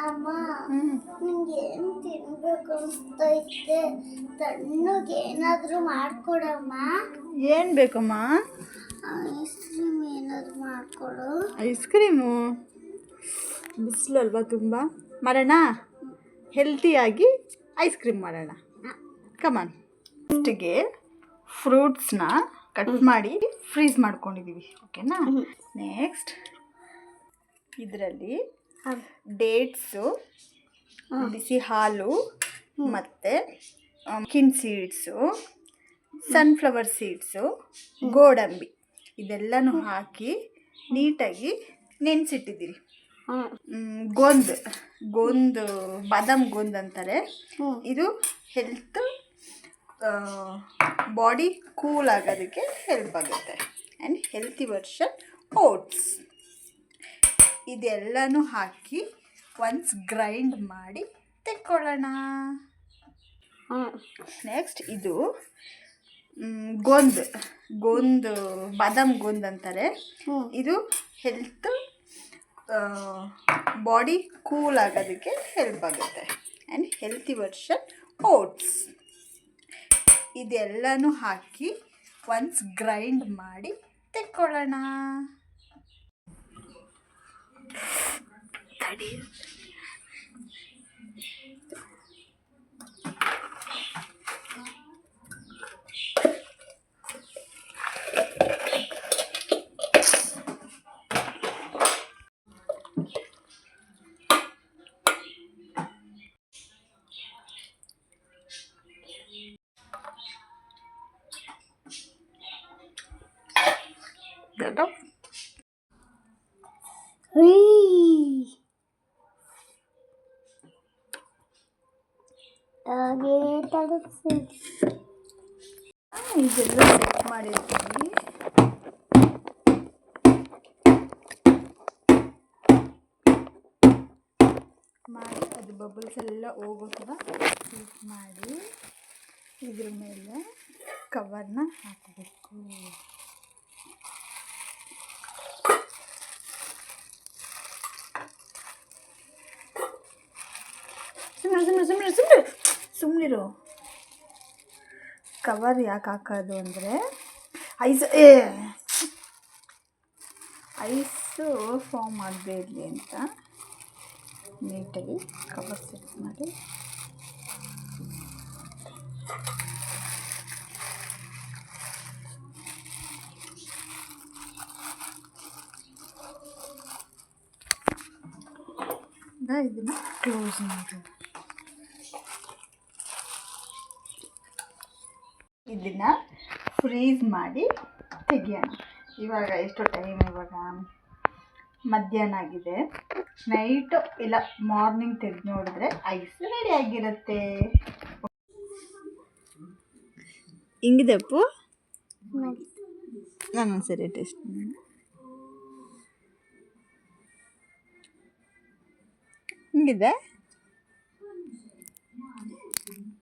ಅಮ್ಮ ನಿಂಗೆ ಏನು ತಿನ್ಬೇಕು ಅನಿಸ್ತೈತೆ ತಣ್ಣಗೆ ಏನಾದರೂ ಮಾಡಿಕೊಡಮ್ಮ. ಏನು ಬೇಕಮ್ಮ? ಐಸ್ ಕ್ರೀಮ್ ಏನಾದರೂ ಮಾಡಿಕೊಡು. ಐಸ್ ಕ್ರೀಮು ಬಿಸಿಲಲ್ವಾ ತುಂಬ, ಮಾಡೋಣ ಹೆಲ್ತಿಯಾಗಿ ಐಸ್ ಕ್ರೀಮ್ ಮಾಡೋಣ. ಕಮಾನ್. ಫಸ್ಟಿಗೆ ಫ್ರೂಟ್ಸ್ನ ಕಟ್ ಮಾಡಿ ಫ್ರೀಸ್ ಮಾಡ್ಕೊಂಡಿದ್ದೀವಿ, ಓಕೆನಾ? ನೆಕ್ಸ್ಟ್ ಇದರಲ್ಲಿ ಡೇಟ್ಸು, ಬಿಸಿ ಹಾಲು ಮತ್ತು ಕಿನ್ ಸೀಡ್ಸು, ಸನ್ಫ್ಲವರ್ ಸೀಡ್ಸು, ಗೋಡಂಬಿ ಇದೆಲ್ಲನೂ ಹಾಕಿ ನೀಟಾಗಿ ನೆನೆಸಿಟ್ಟಿದ್ದೀರಿ. ಗೋಂದ್ ಬಾದಾಮ್ ಗೋಂದ್ ಅಂತಾರೆ. ಇದು ಹೆಲ್ತ್ ಬಾಡಿ ಕೂಲ್ ಆಗೋದಕ್ಕೆ ಹೆಲ್ಪ್ ಆಗುತ್ತೆ. ಆ್ಯಂಡ್ ಹೆಲ್ತಿ ವರ್ಷನ್ ಓಟ್ಸ್ ಇದೆಲ್ಲನೂ ಹಾಕಿ ಒನ್ಸ್ ಗ್ರೈಂಡ್ ಮಾಡಿ ತೆಕ್ಕೊಳ್ಳೋಣ. ನೆಕ್ಸ್ಟ್ ಇದು ಗೋಂದ್ ಬಾದಾಮ್ ಗೋಂದ್ ಅಂತಾರೆ. ಇದು ಹೆಲ್ತ್ ಬಾಡಿ ಕೂಲ್ ಆಗೋದಕ್ಕೆ ಹೆಲ್ಪ್ ಆಗುತ್ತೆ. ಆ್ಯಂಡ್ ಹೆಲ್ತಿ ವರ್ಷನ್ ಓಟ್ಸ್ ಇದೆಲ್ಲನೂ ಹಾಕಿ ಒನ್ಸ್ ಗ್ರೈಂಡ್ ಮಾಡಿ ತೆಕ್ಕೊಳ್ಳೋಣ. ತಡಿ, ಇದೆಲ್ಲ ಸೆಟ್ ಮಾಡಿರ್ತೀವಿ. ಮಾಡಿ ಅದು ಬಬಲ್ಸ್ ಎಲ್ಲ ಹೋಗೋ ಥರ ಹೀಟ್ ಮಾಡಿ ಇದ್ರ ಮೇಲೆ ಕವರ್ನ ಹಾಕಬೇಕು. ಸುಮ್ಮನಿರು. ಕವರ್ ಯಾಕೆ ಹಾಕೋದು ಅಂದರೆ ಐಸು ಫಾರ್ಮ್ ಆಗದೆ ಇರಲಿ ಅಂತ ನೀಟಾಗಿ ಕವರ್ ಸೆಟ್ ಮಾಡಿ ಇದನ್ನು ಕ್ಲೋಸ್ ಮಾಡೋದು. ಇದನ್ನು ಫ್ರೀಸ್ ಮಾಡಿ ತೆಗಿಯೋಣ. ಇವಾಗ ಎಷ್ಟು ಟೈಮ್? ಇವಾಗ ಮಧ್ಯಾಹ್ನ ಆಗಿದೆ. ನೈಟು ಇಲ್ಲ ಮಾರ್ನಿಂಗ್ ತೆಗೆದು ನೋಡಿದ್ರೆ ಐಸ್ ರೆಡಿ ಆಗಿರುತ್ತೆ. ಹಿಂಗಿದೆಪ್ಪು, ನಾನು ಸರಿ ಟೇಸ್ಟ್ ಹಿಂಗಿದೆ.